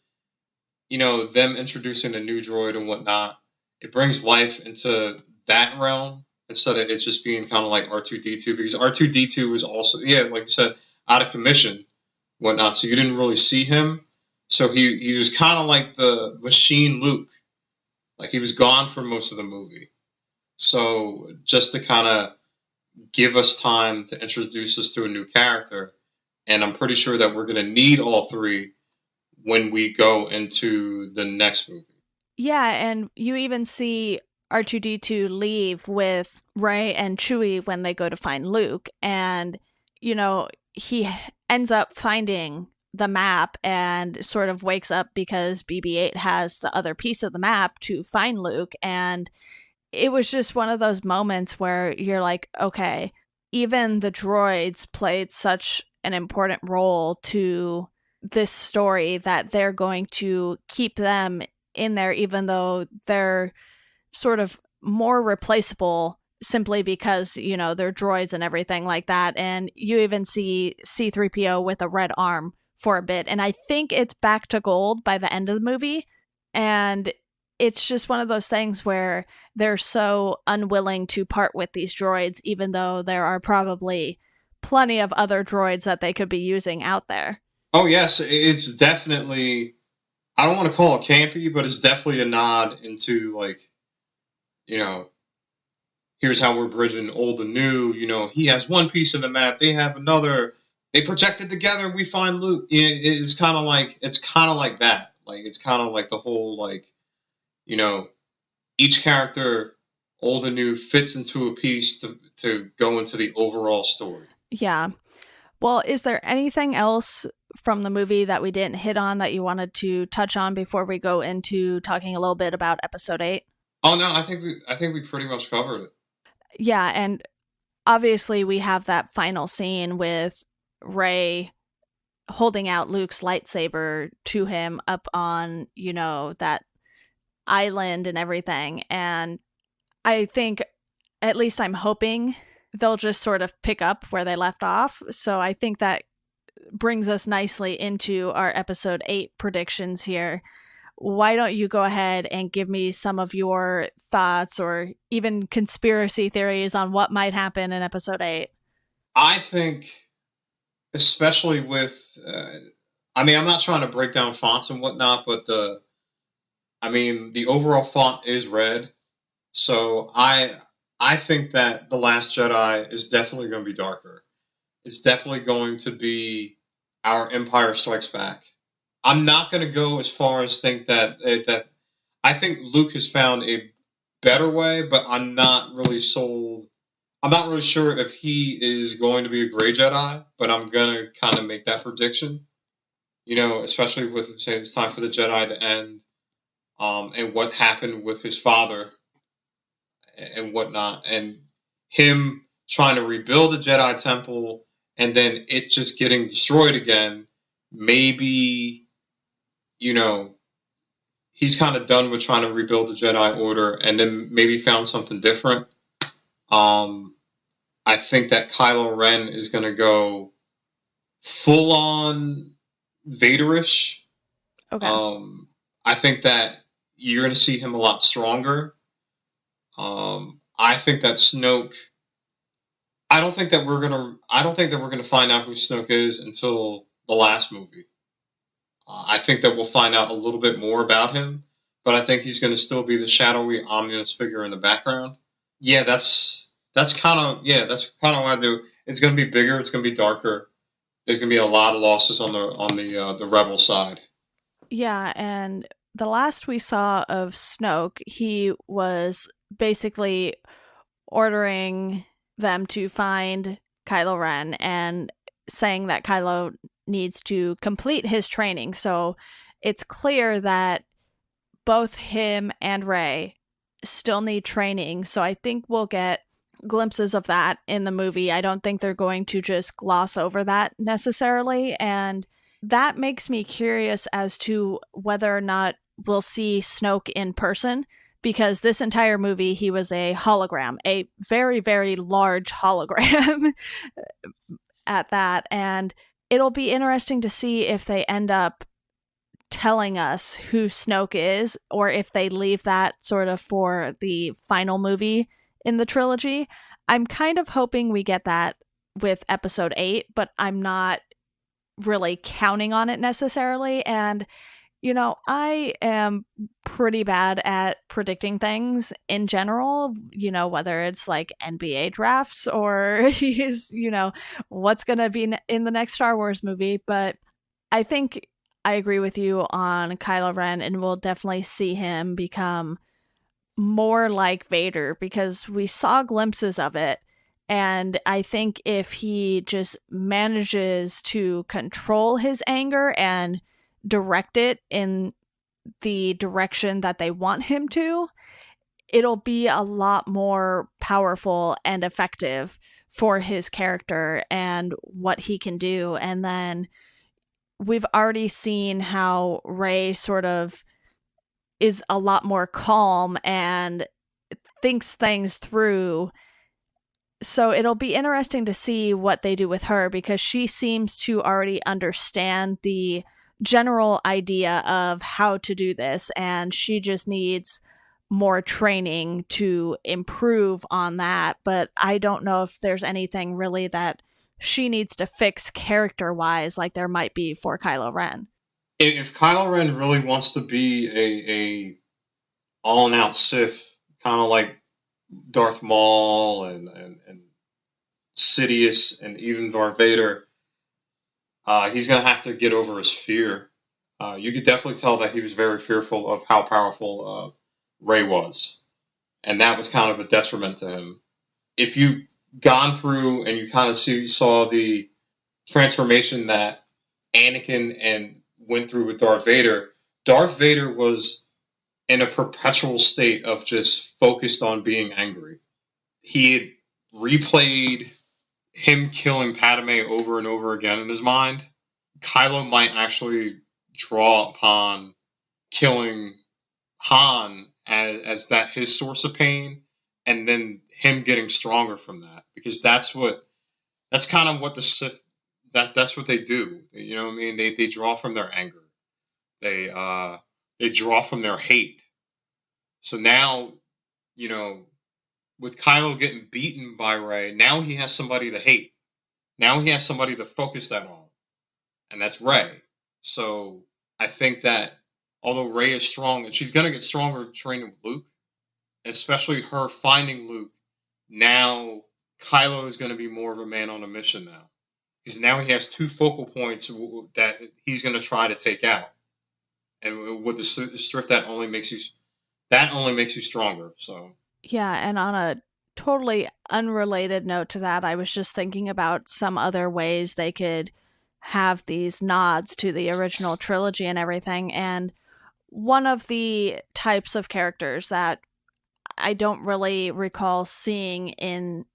you know, them introducing a new droid and whatnot, it brings life into that realm, instead of it just being kind of like R2-D2, because R2-D2 was also, yeah, like you said, out of commission, whatnot, so you didn't really see him. So he was kind of like the machine Luke. Like, he was gone for most of the movie. So just to kind of give us time to introduce us to a new character, And I'm pretty sure that we're going to need all three when we go into the next movie. Yeah, and you even see R2D2 leave with Rey and Chewie when they go to find Luke. And, he ends up finding the map and sort of wakes up because BB-8 has the other piece of the map to find Luke. And it was just one of those moments where you're like, okay, even the droids played such an important role to this story that they're going to keep them in there, even though they're sort of more replaceable simply because, they're droids and everything like that. And you even see C-3PO with a red arm for a bit. And I think it's back to gold by the end of the movie. And it's just one of those things where they're so unwilling to part with these droids, even though there are probably plenty of other droids that they could be using out there. Oh, yes. It's definitely, I don't want to call it campy, but it's definitely a nod into, like, here's how we're bridging old and new. He has one piece of the map, they have another. They projected together, and we find Luke. It's kind of like that. Like, it's kind of like the whole, like, each character, old and new, fits into a piece to go into the overall story. Yeah. Well, is there anything else from the movie that we didn't hit on that you wanted to touch on before we go into talking a little bit about episode 8? Oh, no, I think we pretty much covered it. Yeah, and obviously we have that final scene with Rey holding out Luke's lightsaber to him up on, that island and everything. And I think, at least I'm hoping, they'll just sort of pick up where they left off. So I think that brings us nicely into our episode 8 predictions here. Why don't you go ahead and give me some of your thoughts or even conspiracy theories on what might happen in episode 8? I think, especially with, I'm not trying to break down fonts and whatnot, but the overall font is red. So I think that The Last Jedi is definitely going to be darker. It's definitely going to be Our Empire Strikes Back. I'm not going to go as far as think that I think Luke has found a better way, but I'm not really sold. I'm not really sure if he is going to be a gray Jedi, but I'm going to kind of make that prediction. Especially with, say, it's time for the Jedi to end, and what happened with his father and whatnot, and him trying to rebuild the Jedi Temple and then it just getting destroyed again. Maybe, he's kind of done with trying to rebuild the Jedi Order and then maybe found something different. I think that Kylo Ren is going to go full on Vaderish. Okay. I think that you're going to see him a lot stronger. I think that Snoke. I don't think that we're gonna find out who Snoke is until the last movie. I think that we'll find out a little bit more about him, but I think he's going to still be the shadowy, ominous figure in the background. Yeah, that's kind of what I do. It's going to be bigger. It's going to be darker. There's going to be a lot of losses on the rebel side. Yeah, and the last we saw of Snoke, he was basically ordering them to find Kylo Ren and saying that Kylo needs to complete his training. So it's clear that both him and Rey still need training. So I think we'll get glimpses of that in the movie. I don't think they're going to just gloss over that necessarily. And that makes me curious as to whether or not we'll see Snoke in person, because this entire movie, he was a hologram, a very, very large hologram at that. And it'll be interesting to see if they end up telling us who Snoke is, or if they leave that sort of for the final movie in the trilogy. I'm kind of hoping we get that with episode 8, but I'm not really counting on it necessarily. And I am pretty bad at predicting things in general, whether it's like NBA drafts or what's going to be in the next Star Wars movie. But I think I agree with you on Kylo Ren, and we'll definitely see him become more like Vader because we saw glimpses of it. And I think if he just manages to control his anger and direct it in the direction that they want him to, it'll be a lot more powerful and effective for his character and what he can do. And then we've already seen how Rey sort of is a lot more calm and thinks things through. So it'll be interesting to see what they do with her because she seems to already understand the general idea of how to do this, and she just needs more training to improve on that. But I don't know if there's anything really that she needs to fix character-wise like there might be for Kylo Ren. If Kylo Ren really wants to be a all-out Sith, kind of like Darth Maul and Sidious and even Darth Vader, he's going to have to get over his fear. You could definitely tell that he was very fearful of how powerful Rey was. And that was kind of a detriment to him. If you've gone through and you kind of saw the transformation that Anakin and went through with Darth Vader was in a perpetual state of just focused on being angry. He had replayed him killing Padme over and over again in his mind. Kylo might actually draw upon killing Han as that his source of pain, and then him getting stronger from that, because that's kind of what the Sith, that's what they do. You know what I mean? They draw from their anger. They draw from their hate. So now, with Kylo getting beaten by Rey, now he has somebody to hate. Now he has somebody to focus that on, and that's Rey. So I think that although Rey is strong, and she's going to get stronger training with Luke, especially her finding Luke, now Kylo is going to be more of a man on a mission now. Because now he has two focal points that he's going to try to take out. And with the Sith, that only makes you stronger. So yeah, and on a totally unrelated note to that, I was just thinking about some other ways they could have these nods to the original trilogy and everything. And one of the types of characters that I don't really recall seeing in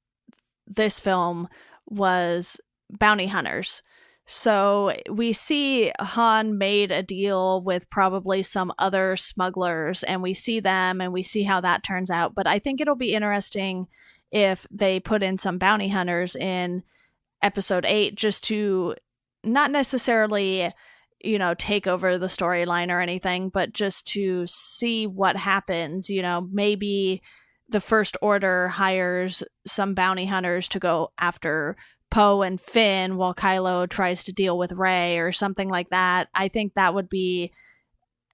this film was bounty hunters. So we see Han made a deal with probably some other smugglers, and we see them and we see how that turns out. But I think it'll be interesting if they put in some bounty hunters in episode 8 just to not necessarily, take over the storyline or anything, but just to see what happens. Maybe the First Order hires some bounty hunters to go after Poe and Finn while Kylo tries to deal with Rey or something like that. I think that would be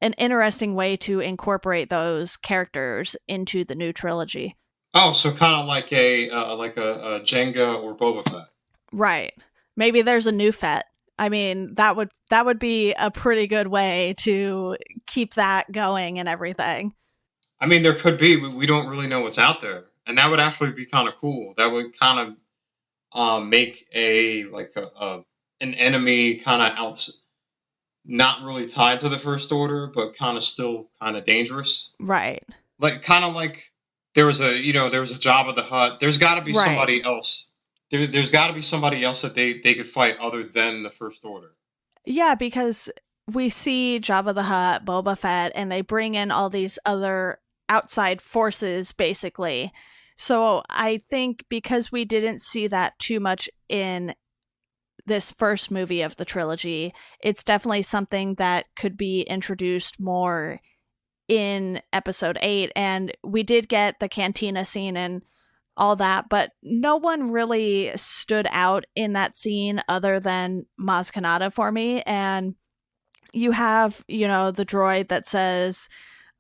an interesting way to incorporate those characters into the new trilogy. Oh, so kind of like a Jenga or Boba Fett. Right. Maybe there's a new Fett. I mean, that would be a pretty good way to keep that going and everything. I mean, there could be, but we don't really know what's out there, and that would actually be kind of cool. That would kind of make an enemy kind of not really tied to the First Order, but kind of still kind of dangerous. Right. Kind of like there was a Jabba the Hutt. There's got to be somebody else. There's got to be somebody else that they could fight other than the First Order. Yeah, because we see Jabba the Hutt, Boba Fett, and they bring in all these other outside forces, basically. So I think because we didn't see that too much in this first movie of the trilogy, it's definitely something that could be introduced more in episode 8. And we did get the cantina scene and all that, but no one really stood out in that scene other than Maz Kanata for me. And you have, the droid that says,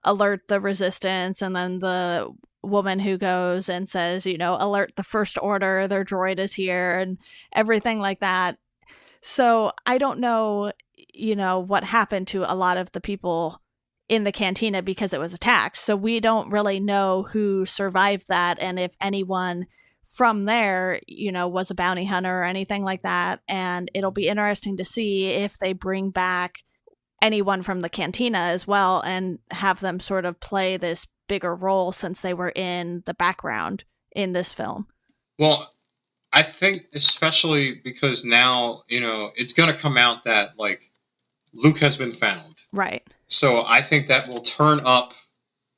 alert the resistance, and then the woman who goes and says, alert the First Order, their droid is here, and everything like that. So I don't know, what happened to a lot of the people in the cantina because it was attacked. So we don't really know who survived that and if anyone from there, was a bounty hunter or anything like that. And it'll be interesting to see if they bring back anyone from the cantina as well and have them sort of play this bigger role since they were in the background in this film. Well, I think especially because now, it's going to come out that, like, Luke has been found. Right. So I think that will turn up.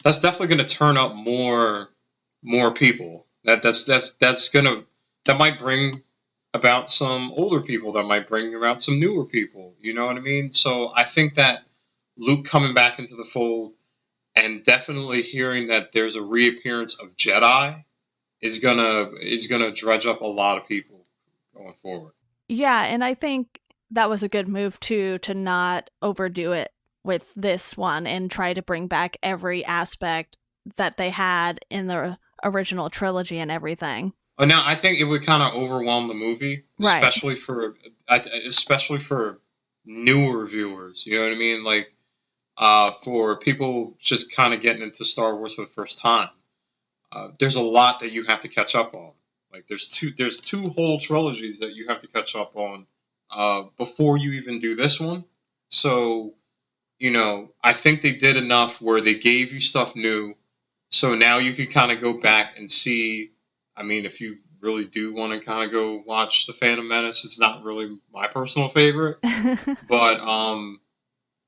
That's definitely going to turn up more people. That might bring about some older people. That might bring about some newer people. You know what I mean? So I think that Luke coming back into the fold and definitely hearing that there's a reappearance of Jedi is gonna dredge up a lot of people going forward. Yeah, and I think that was a good move too, to not overdo it with this one and try to bring back every aspect that they had in the original trilogy and everything. Oh, now I think it would kind of overwhelm the movie, Right. especially for newer viewers. You know what I mean? Like, for people just kind of getting into Star Wars for the first time, there's a lot that you have to catch up on. Like, there's two whole trilogies that you have to catch up on before you even do this one. So, I think they did enough where they gave you stuff new. So now you can kind of go back and see. I mean, if you really do want to kind of go watch The Phantom Menace, it's not really my personal favorite. But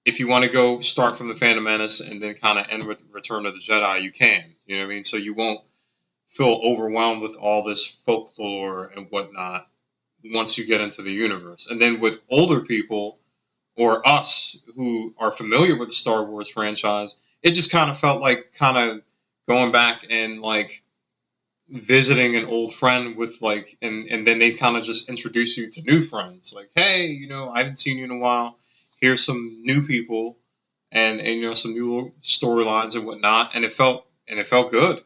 if you want to go start from The Phantom Menace and then kind of end with Return of the Jedi, you can. You know what I mean? So you won't feel overwhelmed with all this folklore and whatnot once you get into the universe. And then with older people or us who are familiar with the Star Wars franchise, it just kind of felt like kind of going back and like visiting an old friend with like, and then they kind of just introduce you to new friends. Like, hey, I haven't seen you in a while. Here's some new people and some new storylines and whatnot. And it felt good.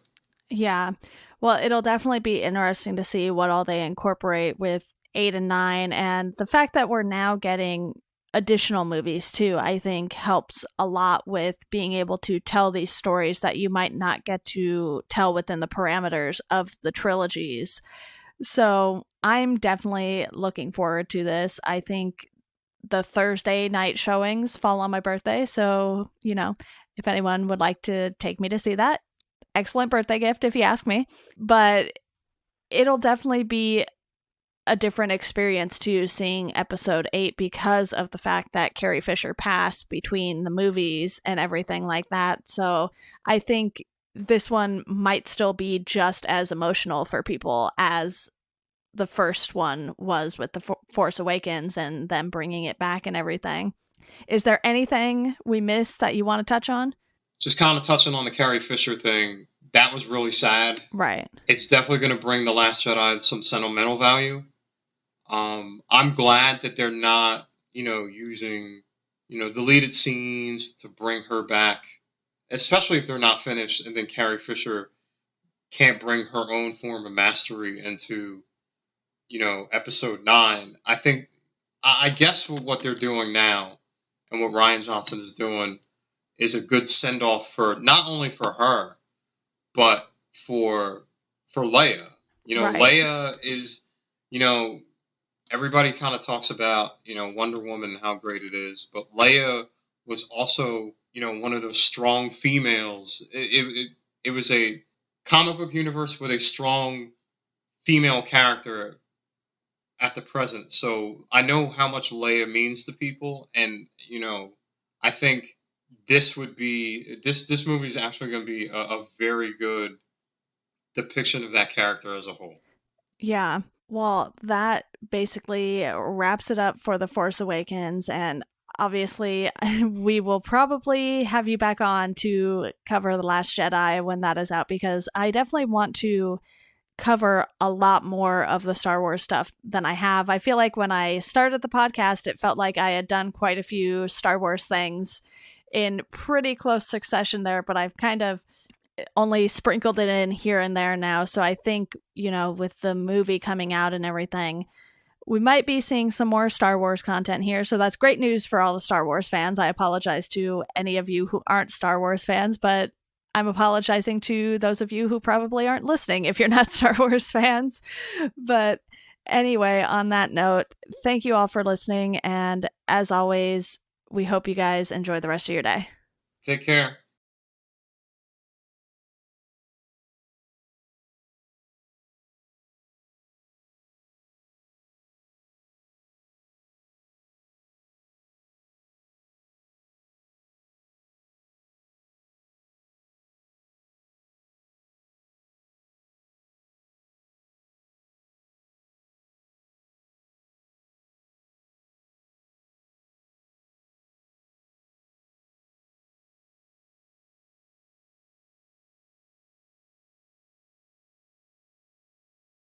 Yeah. Well, it'll definitely be interesting to see what all they incorporate with 8 and 9. And the fact that we're now getting additional movies too, I think helps a lot with being able to tell these stories that you might not get to tell within the parameters of the trilogies. So I'm definitely looking forward to this. I think the Thursday night showings fall on my birthday. So, if anyone would like to take me to see that, excellent birthday gift if you ask me. But it'll definitely be a different experience to seeing episode 8 because of the fact that Carrie Fisher passed between the movies and everything like that. So I think this one might still be just as emotional for people as the first one was with the Force Awakens and them bringing it back and everything. Is there anything we missed that you want to touch on? Just kind of touching on the Carrie Fisher thing, that was really sad. Right. It's definitely going to bring The Last Jedi some sentimental value. I'm glad that they're not, using, deleted scenes to bring her back, especially if they're not finished, and then Carrie Fisher can't bring her own form of mastery into, episode 9. I guess what they're doing now and what Rian Johnson is doing is a good send-off for not only for her, but for Leia. Right. Leia is, everybody kind of talks about, Wonder Woman and how great it is, but Leia was also, one of those strong females. It was a comic book universe with a strong female character at the present. So I know how much Leia means to people, and I think this movie is actually going to be a very good depiction of that character as a whole. Yeah. Well, that basically wraps it up for The Force Awakens, and obviously we will probably have you back on to cover The Last Jedi when that is out, because I definitely want to cover a lot more of the Star Wars stuff than I have. I feel like when I started the podcast, it felt like I had done quite a few Star Wars things in pretty close succession there, but I've kind of only sprinkled it in here and there now. So I think, with the movie coming out and everything, we might be seeing some more Star Wars content here. So that's great news for all the Star Wars fans. I apologize to any of you who aren't Star Wars fans, but I'm apologizing to those of you who probably aren't listening if you're not Star Wars fans. But anyway, on that note, thank you all for listening. And as always, we hope you guys enjoy the rest of your day. Take care.